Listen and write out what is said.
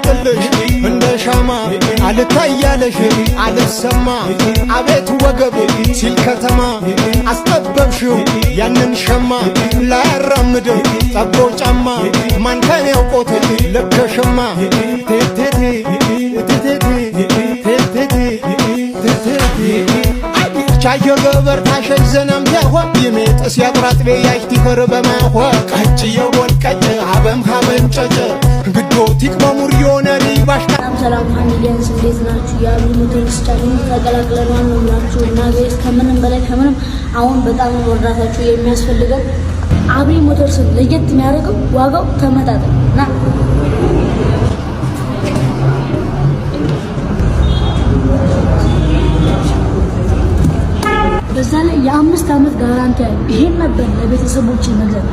ሲቀልጥልሽ እንደ ሻማ አልታያለሽ አልሰማ አቤት ወገብ ሲል ከተማ አስጠበብሽው ያንን ሸማ ላያራምደው ጠቦ ጫማ ማንተን ያውቆት ለከሸማ ቴቴቴ ቴቴቴ ቴቴቴ ቴቴቴ ቻየ ገበር ታሸይ ዘናም ተሆ ይሜጥስ ያጥራጥቤ ያይቲ ከርበማሆ ቀጭ የወል ቀጭ አበም ሀበም ጨጨ ግዶ ቲክማሙር የሆነሪ ባሽታ ሰላም ፋሚሊያንስ እንዴት ናችሁ? ያሉ ሞተርስ ቻሌንጅ ተቀላቅለናል ነው ናችሁ እና ጋይስ ከምንም በላይ ከምንም አሁን በጣም ወራታችሁ የሚያስፈልገው አብሪ ሞተርስ ለየት የሚያደርገው ዋጋው ተመጣጣኝ ና በዛ ላይ የ5 ዓመት ጋራንቲ አለ። ይሄን ነበር ለቤተሰቦች መግዛት